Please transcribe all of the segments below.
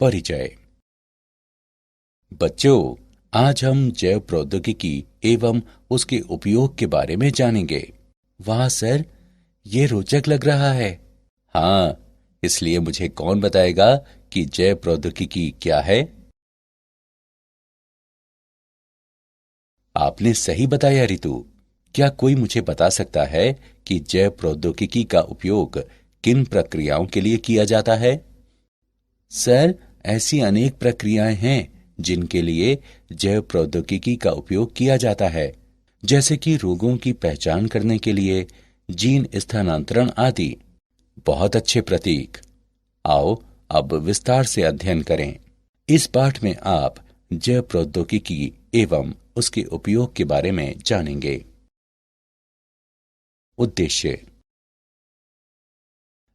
परिचय। बच्चों, आज हम जैव प्रौद्योगिकी एवं उसके उपयोग के बारे में जानेंगे। वाह सर, ये रोचक लग रहा है। हाँ, इसलिए मुझे कौन बताएगा कि जैव प्रौद्योगिकी क्या है? आपने सही बताया रितु। क्या कोई मुझे बता सकता है कि जैव प्रौद्योगिकी का उपयोग किन प्रक्रियाओं के लिए किया जाता है? सर, ऐसी अनेक प्रक्रियाएं हैं जिनके लिए जैव प्रौद्योगिकी का उपयोग किया जाता है, जैसे कि रोगों की पहचान करने के लिए जीन स्थानांतरण आदि। बहुत अच्छे प्रतीक। आओ अब विस्तार से अध्ययन करें। इस पाठ में आप जैव प्रौद्योगिकी एवं उसके उपयोग के बारे में जानेंगे। उद्देश्य।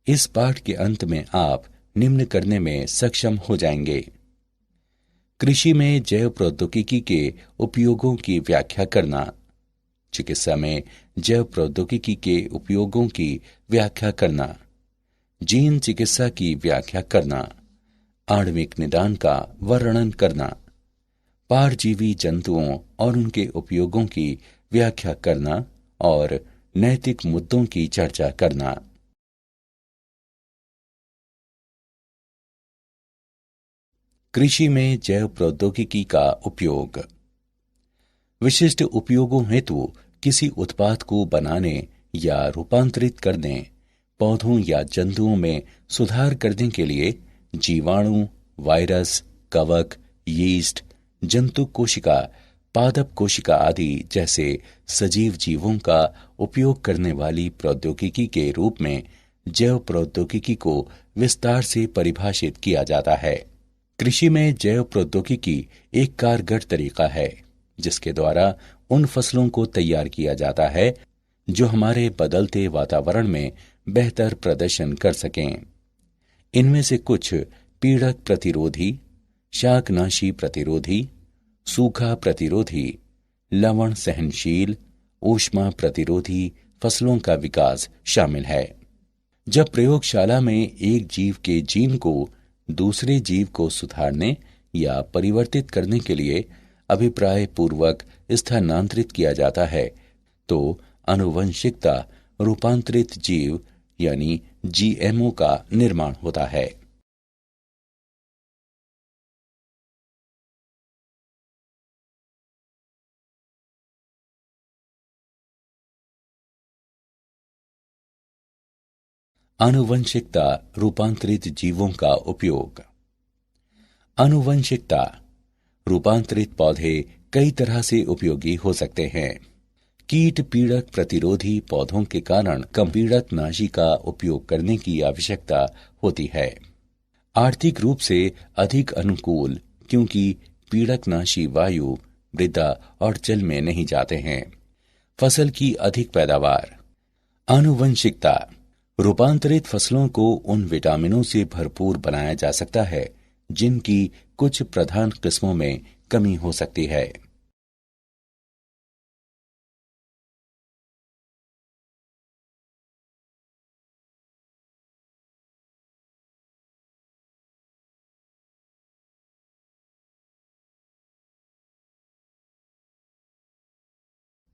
इस पाठ के अंत में आप निम्न करने में सक्षम हो जाएंगे। कृषि में जैव प्रौद्योगिकी के उपयोगों की व्याख्या करना, चिकित्सा में जैव प्रौद्योगिकी के उपयोगों की व्याख्या करना, जीन चिकित्सा की व्याख्या करना, आणविक निदान का वर्णन करना, पारजीवी जंतुओं और उनके उपयोगों की व्याख्या करना और नैतिक मुद्दों की चर्चा करना। कृषि में जैव प्रौद्योगिकी का उपयोग। विशिष्ट उपयोगों हेतु किसी उत्पाद को बनाने या रूपांतरित करने, पौधों या जंतुओं में सुधार करने के लिए जीवाणु, वायरस, कवक, यीस्ट, जंतु कोशिका, पादप कोशिका आदि जैसे सजीव जीवों का उपयोग करने वाली प्रौद्योगिकी के रूप में जैव प्रौद्योगिकी को विस्तार से परिभाषित किया जाता है। कृषि में जैव प्रौद्योगिकी एक कारगर तरीका है जिसके द्वारा उन फसलों को तैयार किया जाता है जो हमारे बदलते वातावरण में बेहतर प्रदर्शन कर सकें। इनमें से कुछ पीड़क प्रतिरोधी, शाकनाशी प्रतिरोधी, सूखा प्रतिरोधी, लवण सहनशील, ऊष्मा प्रतिरोधी फसलों का विकास शामिल है। जब प्रयोगशाला में एक जीव के जीन को दूसरे जीव को सुधारने या परिवर्तित करने के लिए अभिप्राय पूर्वक स्थानांतरित किया जाता है तो आनुवंशिकता रूपांतरित जीव यानी जीएमओ का निर्माण होता है। आनुवंशिकता रूपांतरित जीवों का उपयोग। आनुवंशिकता रूपांतरित पौधे कई तरह से उपयोगी हो सकते हैं। कीट पीड़क प्रतिरोधी पौधों के कारण कम पीड़कनाशी का उपयोग करने की आवश्यकता होती है। आर्थिक रूप से अधिक अनुकूल क्योंकि पीड़कनाशी वायु, मृदा और जल में नहीं जाते हैं। फसल की अधिक पैदावार। आनुवंशिकता रूपांतरित फसलों को उन विटामिनों से भरपूर बनाया जा सकता है जिनकी कुछ प्रधान किस्मों में कमी हो सकती है।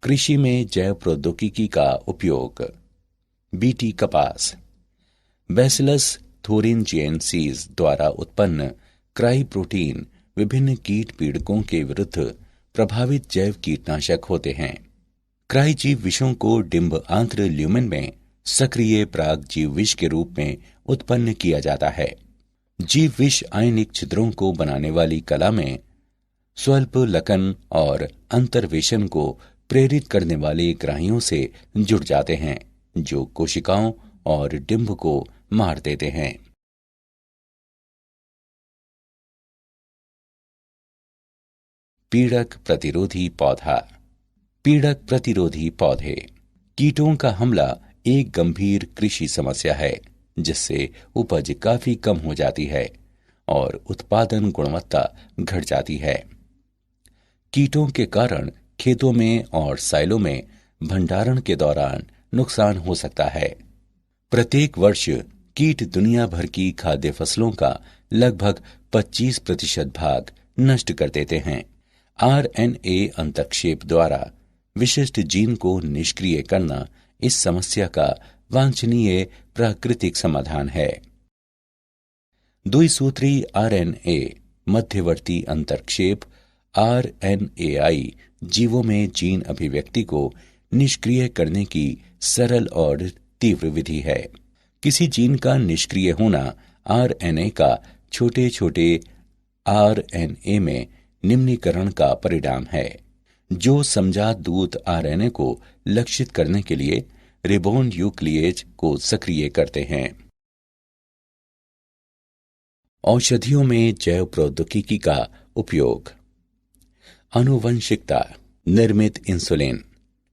कृषि में जैव प्रौद्योगिकी का उपयोग। बीटी कपास। बैसिलस थोरिनजिएंसिस द्वारा उत्पन्न क्राई प्रोटीन विभिन्न कीट पीड़कों के विरुद्ध प्रभावित जैव कीटनाशक होते हैं। क्राई जीव विषों को डिंब आंत्र ल्यूमेन में सक्रिय प्राग जीव विष के रूप में उत्पन्न किया जाता है। जीव विष आयनिक छिद्रों को बनाने वाली कला में स्वल्प लकन और अंतर्वेशन को प्रेरित करने वाले ग्राहियों से जुड़ जाते हैं जो कोशिकाओं और डिंब को मार देते हैं। पीड़क प्रतिरोधी पौधा। पीड़क प्रतिरोधी पौधे। कीटों का हमला एक गंभीर कृषि समस्या है जिससे उपज काफी कम हो जाती है और उत्पादन गुणवत्ता घट जाती है। कीटों के कारण खेतों में और साइलों में भंडारण के दौरान नुकसान हो सकता है। प्रत्येक वर्ष कीट दुनिया भर की खाद्य फसलों का लगभग 25% भाग नष्ट कर देते हैं। आरएनए अंतक्षेप द्वारा विशिष्ट जीन को निष्क्रिय करना इस समस्या का वांछनीय प्राकृतिक समाधान है। द्विसूत्री आरएनए मध्यवर्ती अंतर्क्षेप आरएनएआई जीवों में जीन अभिव्यक्ति को निष्क्रिय करने की सरल और तीव्र विधि है। किसी जीन का निष्क्रिय होना आरएनए का छोटे छोटे आरएनए में निम्नीकरण का परिणाम है, जो समजात दूत आरएनए को लक्षित करने के लिए रिबोन्यूक्लिएज को सक्रिय करते हैं। औषधियों में जैव प्रौद्योगिकी का उपयोग। आनुवंशिकता निर्मित इंसुलिन।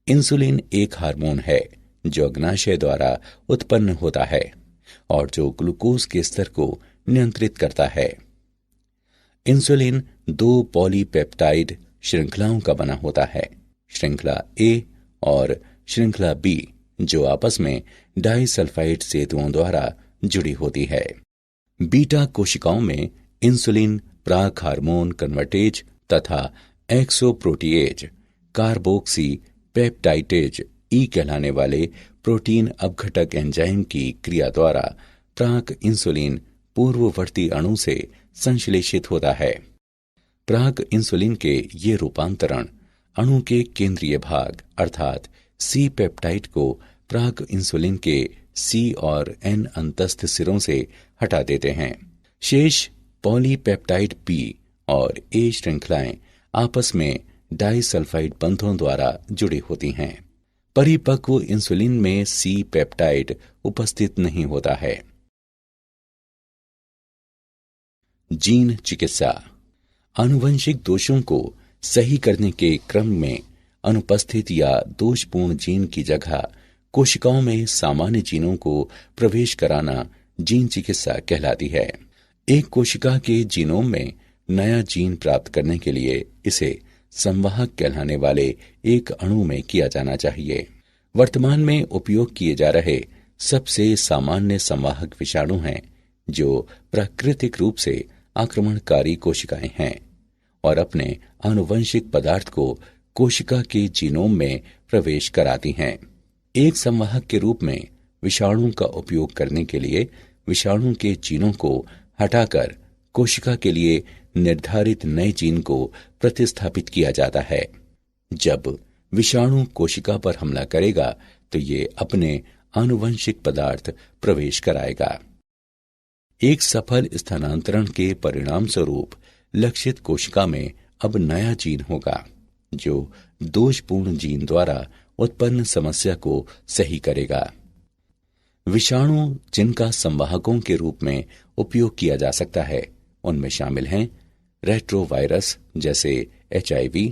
इंसुलिन एक हार्मोन है जो अग्नाशय द्वारा उत्पन्न होता है और जो ग्लूकोज के स्तर को नियंत्रित करता है। इंसुलिन 2 पॉलीपेप्टाइड श्रृंखलाओं का बना होता है, श्रृंखला ए और श्रृंखला बी, जो आपस में डाइसल्फाइड सेतुओं द्वारा जुड़ी होती है। बीटा कोशिकाओं में इंसुलिन प्राक हार्मोन कन्वर्टेज तथा एक्सोप्रोटीएज कार्बोक्सी पेप्टाइडेज ई कहलाने वाले प्रोटीन अपघटक एंजाइम की क्रिया द्वारा प्राक इंसुलिन पूर्ववर्ती अणु से संश्लेषित होता है। प्राक इंसुलिन के ये रूपांतरण अणु के केंद्रीय भाग अर्थात सी पेप्टाइड को प्राक इंसुलिन के सी और एन अंतस्थ सिरों से हटा देते हैं। शेष पॉलीपेप्टाइड पी और ए श्रृंखलाएं आपस में डाइसल्फाइड बंधों द्वारा जुड़ी होती हैं। परिपक्व इंसुलिन में सी पेप्टाइड उपस्थित नहीं होता है। जीन चिकित्सा। आनुवंशिक दोषों को सही करने के क्रम में अनुपस्थित या दोषपूर्ण जीन की जगह कोशिकाओं में सामान्य जीनों को प्रवेश कराना जीन चिकित्सा कहलाती है। एक कोशिका के जीनोम में नया जीन प्राप्त करने के लिए इसे संवाहक कहलाने वाले एक अणु में किया जाना चाहिए। वर्तमान में उपयोग किए जा रहे सबसे सामान्य संवाहक विषाणु हैं, जो प्राकृतिक रूप से आक्रमणकारी कोशिकाएं हैं और अपने आनुवंशिक पदार्थ को कोशिका के जीनोम में प्रवेश कराती हैं। एक संवाहक के रूप में विषाणु का उपयोग करने के लिए विषाणु के जीनों को हटाकर कोशिका के लिए निर्धारित नए जीन को प्रतिस्थापित किया जाता है। जब विषाणु कोशिका पर हमला करेगा तो ये अपने आनुवंशिक पदार्थ प्रवेश कराएगा। एक सफल स्थानांतरण के परिणाम स्वरूप लक्षित कोशिका में अब नया जीन होगा, जो दोषपूर्ण जीन द्वारा उत्पन्न समस्या को सही करेगा। विषाणु जिनका संवाहकों के रूप में उपयोग किया जा सकता है उनमें शामिल हैं रेट्रोवायरस जैसे HIV,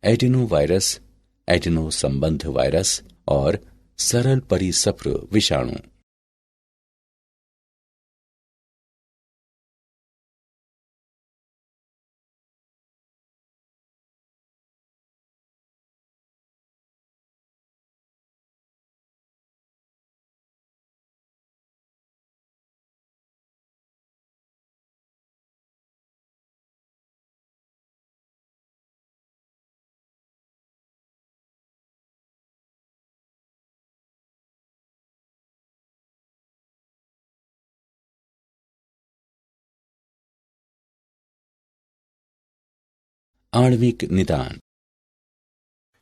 एडिनोवायरस, एडिनो संबंध वायरस और सरल परिसप्र विषाणु। आणविक निदान।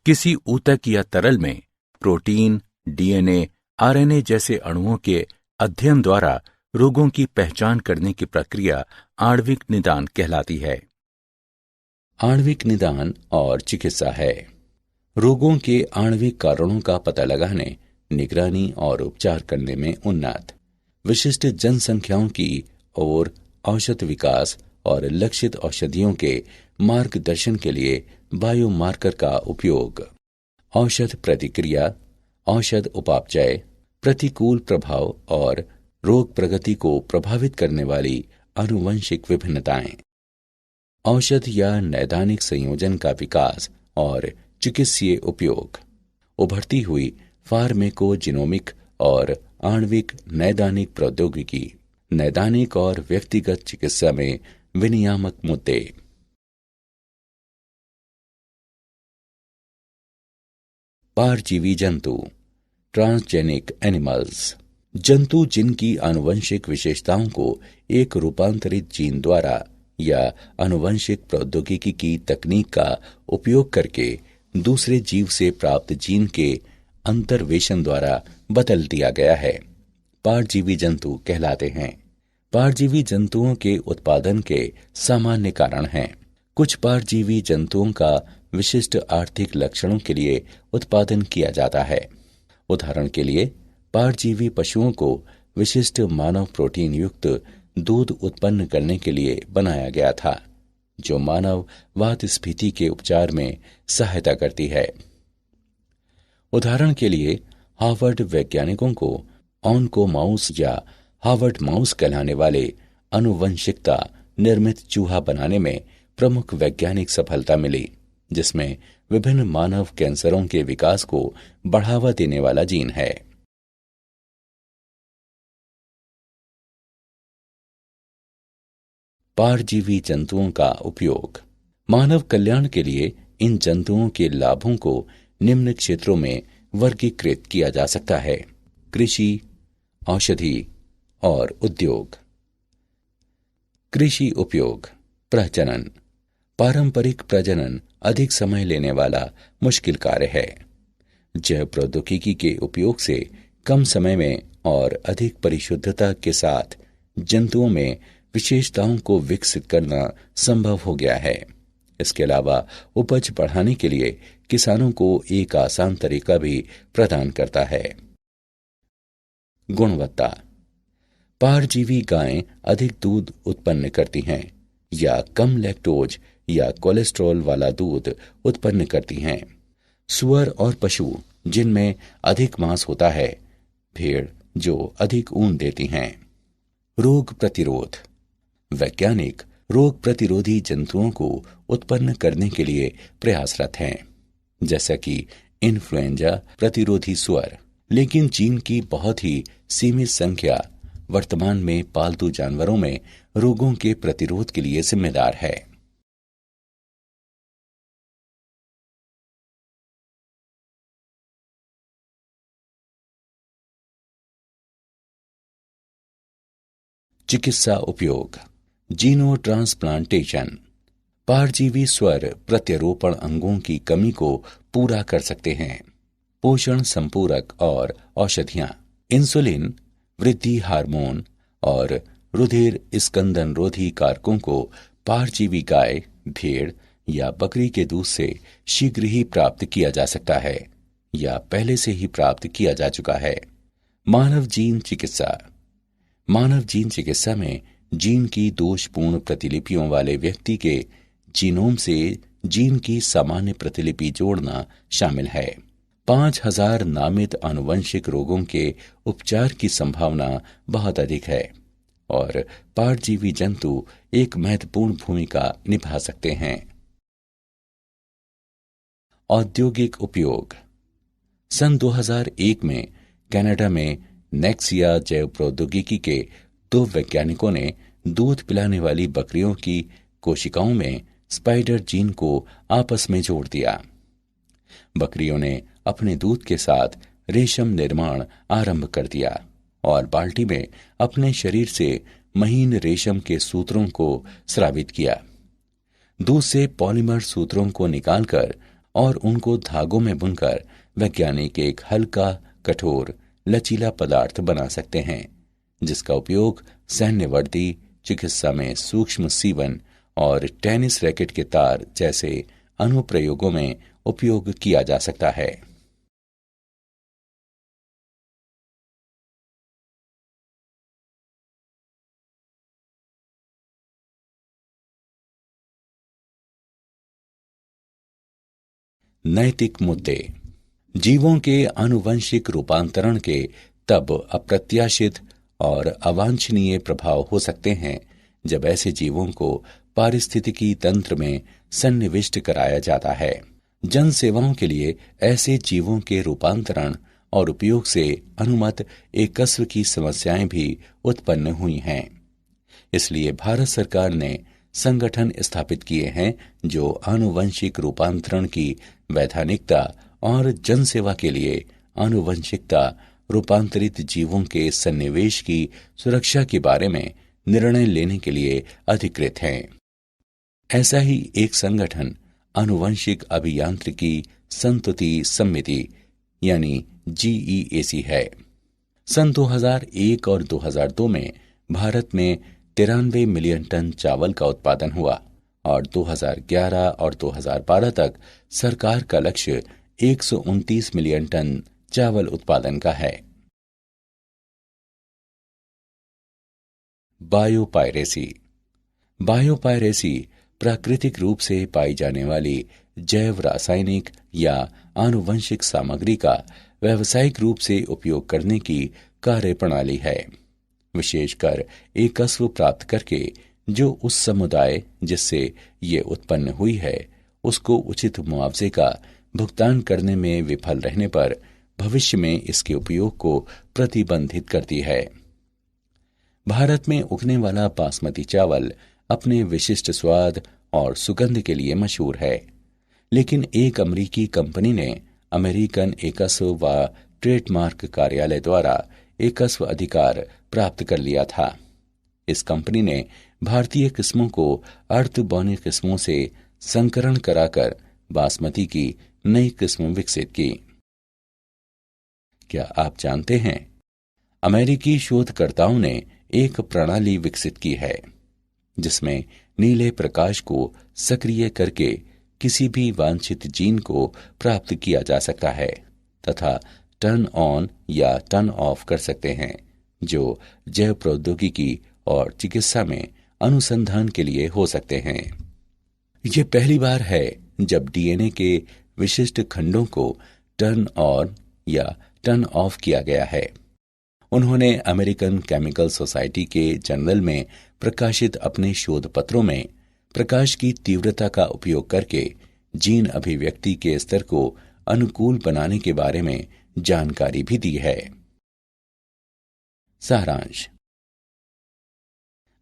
किसी ऊतक या तरल में प्रोटीन, DNA, RNA जैसे अणुओं के अध्ययन द्वारा रोगों की पहचान करने की प्रक्रिया आणविक निदान कहलाती है। आणविक निदान और चिकित्सा है रोगों के आणविक कारणों का पता लगाने, निगरानी और उपचार करने में उन्नत, विशिष्ट जनसंख्याओं की ओर औषध विकास और लक्षित औषधियों के मार्गदर्शन के लिए बायोमार्कर का उपयोग, औषध प्रतिक्रिया, औषध उपापचय, प्रतिकूल प्रभाव और रोग प्रगति को प्रभावित करने वाली आनुवंशिक विभिन्नताएं, औषध या नैदानिक संयोजन का विकास और चिकित्सीय उपयोग, उभरती हुई फार्मेकोजिनोमिक और आणविक नैदानिक प्रौद्योगिकी, नैदानिक और व्यक्तिगत चिकित्सा में विनियामक मुद्दे। परजीवी जंतु, ट्रांसजेनिक एनिमल्स, जंतु जिनकी आनुवंशिक विशेषताओं को एक रूपांतरित जीन द्वारा या आनुवंशिक प्रौद्योगिकी की तकनीक का उपयोग करके दूसरे जीव से प्राप्त जीन के अंतर्वेशन द्वारा बदल दिया गया है, परजीवी जंतु कहलाते हैं। परजीवी जंतुओं के उत्पादन के सामान्य कारण हैं। कुछ परजीवी जंतुओं का विशिष्ट आर्थिक लक्षणों के लिए उत्पादन किया जाता है। उदाहरण के लिए, परजीवी पशुओं को विशिष्ट मानव प्रोटीन युक्त दूध उत्पन्न करने के लिए बनाया गया था, जो मानव वातस्फीति के उपचार में सहायता करती है। उदाहरण के लिए, हार्वर्ड वैज्ञानिकों को ऑन्कोमाउस या हार्वर्ड माउस कहलाने वाले आनुवंशिकता निर्मित चूहा बनाने में प्रमुख वैज्ञानिक सफलता मिली, जिसमें विभिन्न मानव कैंसरों के विकास को बढ़ावा देने वाला जीन है। परजीवी जंतुओं का उपयोग। मानव कल्याण के लिए इन जंतुओं के लाभों को निम्न क्षेत्रों में वर्गीकृत किया जा सकता है: कृषि, औषधि और उद्योग। कृषि उपयोग। प्रजनन। पारंपरिक प्रजनन अधिक समय लेने वाला मुश्किल कार्य है। जैव प्रौद्योगिकी के उपयोग से कम समय में और अधिक परिशुद्धता के साथ जंतुओं में विशेषताओं को विकसित करना संभव हो गया है। इसके अलावा उपज बढ़ाने के लिए किसानों को एक आसान तरीका भी प्रदान करता है। गुणवत्ता। परजीवी गायें अधिक दूध उत्पन्न करती हैं या कम लैक्टोज या कोलेस्ट्रॉल वाला दूध उत्पन्न करती हैं। सुअर और पशु जिनमें अधिक मांस होता है, भेड़ जो अधिक ऊन देती हैं। रोग प्रतिरोध। वैज्ञानिक रोग प्रतिरोधी जंतुओं को उत्पन्न करने के लिए प्रयासरत हैं, जैसा कि इन्फ्लुएंजा प्रतिरोधी सुअर, लेकिन जीन की बहुत ही सीमित संख्या वर्तमान में पालतू जानवरों में रोगों के प्रतिरोध के लिए जिम्मेदार है। चिकित्सा उपयोग। जीनो ट्रांसप्लांटेशन। परजीवी स्वर प्रत्यारोपण अंगों की कमी को पूरा कर सकते हैं। पोषण संपूरक और औषधियां। इंसुलिन, वृद्धि हार्मोन और रुधिर स्कंदन रोधी कारकों को परजीवी गाय, भेड़ या बकरी के दूध से शीघ्र ही प्राप्त किया जा सकता है या पहले से ही प्राप्त किया जा चुका है। मानव जीन चिकित्सा। मानव जीन चिकित्सा में जीन की दोषपूर्ण प्रतिलिपियों वाले व्यक्ति के जीनोम से जीन की सामान्य प्रतिलिपि जोड़ना शामिल है। 5000 नामित आनुवंशिक रोगों के उपचार की संभावना बहुत अधिक है और परजीवी जंतु एक महत्वपूर्ण भूमिका निभा सकते हैं। औद्योगिक उपयोग। सन 2001 में कनाडा में नेक्सिया जैव प्रौद्योगिकी के 2 वैज्ञानिकों ने दूध पिलाने वाली बकरियों की कोशिकाओं में स्पाइडर जीन को आपस में जोड़ दिया। बकरियों ने अपने दूध के साथ रेशम निर्माण आरंभ कर दिया और बाल्टी में अपने शरीर से महीन रेशम के सूत्रों को स्रावित किया। दूध से पॉलीमर सूत्रों को निकालकर और उनको धागों में बुनकर वैज्ञानिक एक हल्का, कठोर, लचीला पदार्थ बना सकते हैं, जिसका उपयोग सैन्य वर्दी, चिकित्सा में सूक्ष्म सीवन और टेनिस रैकेट के तार जैसे अनुप्रयोगों में उपयोग किया जा सकता है। नैतिक मुद्दे। जीवों के आनुवंशिक रूपांतरण के तब अप्रत्याशित और अवांछनीय प्रभाव हो सकते हैं जब ऐसे जीवों को पारिस्थितिकी तंत्र में सन्निविष्ट कराया जाता है। जन सेवाओं के लिए ऐसे जीवों के रूपांतरण और उपयोग से अनुमत एकस्व की समस्याएं भी उत्पन्न हुई हैं। इसलिए भारत सरकार ने संगठन स्थापित किए हैं जो आनुवंशिक रूपांतरण की वैधानिकता और जनसेवा के लिए आनुवंशिकता रूपांतरित जीवों के सन्निवेश की सुरक्षा के बारे में निर्णय लेने के लिए अधिकृत हैं। ऐसा ही एक संगठन आनुवंशिक अभियांत्रिकी संतुति समिति यानी GEAC है। सन 2001 और 2002 में भारत में 93 मिलियन टन चावल का उत्पादन हुआ और 2011 और 2012 तक सरकार का लक्ष्य 129 मिलियन टन चावल उत्पादन का है। बायोपायरेसी। बायोपायरेसी प्राकृतिक रूप से पाई जाने वाली जैव रासायनिक या आनुवंशिक सामग्री का व्यावसायिक रूप से उपयोग करने की कार्यप्रणाली है, विशेषकर एकस्व प्राप्त करके जो उस समुदाय जिससे ये उत्पन्न हुई है उसको उचित मुआवजे का भुगतान करने में विफल रहने पर भविष्य में इसके उपयोग को प्रतिबंधित करती है। भारत में उगने वाला बासमती चावल अपने विशिष्ट स्वाद और सुगंध के लिए मशहूर है, लेकिन एक अमेरिकी कंपनी ने अमेरिकन एकस्व व ट्रेडमार्क कार्यालय द्वारा एकस्व अधिकार प्राप्त कर लिया था। इस कंपनी ने भारतीय किस्मों को अर्ध बौनी किस्मों से संकरण कराकर बासमती की नई किस्म विकसित की। क्या आप जानते हैं, अमेरिकी शोधकर्ताओं ने एक प्रणाली विकसित की है जिसमें नीले प्रकाश को सक्रिय करके किसी भी वांछित जीन को प्राप्त किया जा सकता है तथा टर्न ऑन या टर्न ऑफ कर सकते हैं, जो जैव प्रौद्योगिकी और चिकित्सा में अनुसंधान के लिए हो सकते हैं। यह पहली बार है जब डीएनए के विशिष्ट खंडों को टर्न ऑन या टर्न ऑफ किया गया है। उन्होंने अमेरिकन केमिकल सोसाइटी के जर्नल में प्रकाशित अपने शोध पत्रों में प्रकाश की तीव्रता का उपयोग करके जीन अभिव्यक्ति के स्तर को अनुकूल बनाने के बारे में जानकारी भी दी है। सारांश।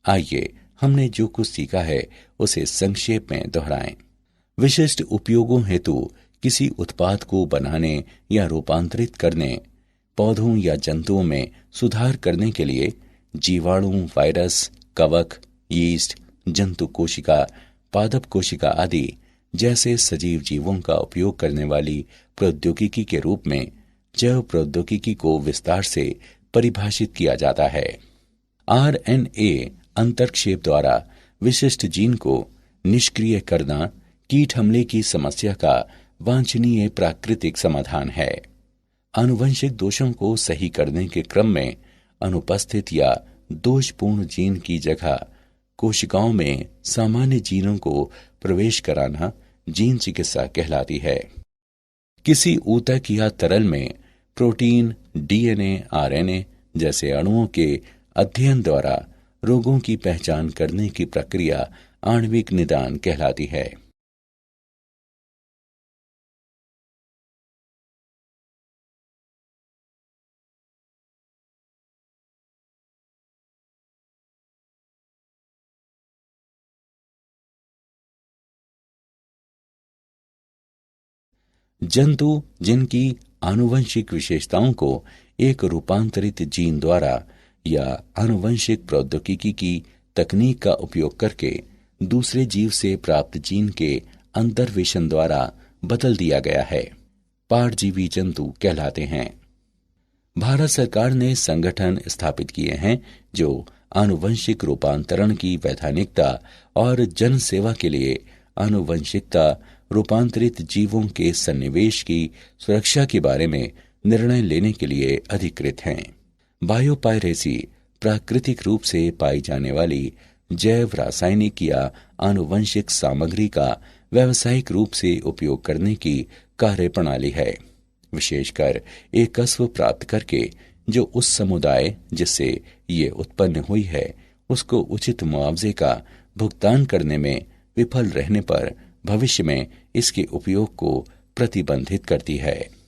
आइए हमने जो कुछ सीखा है उसे संक्षेप में दोहराएं। विशिष्ट उपयोगों हेतु किसी उत्पाद को बनाने या रूपांतरित करने, पौधों या जंतुओं में सुधार करने के लिए जीवाणु, वायरस, कवक, यीस्ट, जंतु कोशिका, पादप कोशिका आदि जैसे सजीव जीवों का उपयोग करने वाली प्रौद्योगिकी के रूप में जैव प्रौद्योगिकी को विस्तार से परिभाषित किया जाता है। RNA अंतर्क्षेप द्वारा विशिष्ट जीन को निष्क्रिय करना कीट हमले की समस्या का वांछनीय प्राकृतिक समाधान है। आनुवंशिक दोषों को सही करने के क्रम में अनुपस्थित या दोषपूर्ण जीन की जगह कोशिकाओं में सामान्य जीनों को प्रवेश कराना जीन चिकित्सा कहलाती है। किसी ऊतक या तरल में प्रोटीन, DNA, RNA जैसे अणुओं के अध्ययन द्वारा रोगों की पहचान करने की प्रक्रिया आणविक निदान कहलाती है। जंतु जिनकी आनुवंशिक विशेषताओं को एक रूपांतरित जीन द्वारा या आनुवंशिक प्रौद्योगिकी की तकनीक का उपयोग करके दूसरे जीव से प्राप्त जीन के अंतर्वेशन द्वारा बदल दिया गया है, पारजीवी जंतु कहलाते हैं। भारत सरकार ने संगठन स्थापित किए हैं जो आनुवंशिक रूपांतरण की वैधानिकता और जन सेवा के लिए आनुवंशिकता रूपांतरित जीवों के सन्निवेश की सुरक्षा के बारे में निर्णय लेने के लिए अधिकृत हैं। बायोपायरेसी प्राकृतिक रूप से पाई जाने वाली जैव रासायनिक या आनुवंशिक सामग्री का व्यावसायिक रूप से उपयोग करने की कार्यप्रणाली है, विशेषकर एकस्व प्राप्त करके जो उस समुदाय जिससे ये उत्पन्न हुई है उसको उचित मुआवजे का भुगतान करने में विफल रहने पर भविष्य में इसके उपयोग को प्रतिबंधित करती है।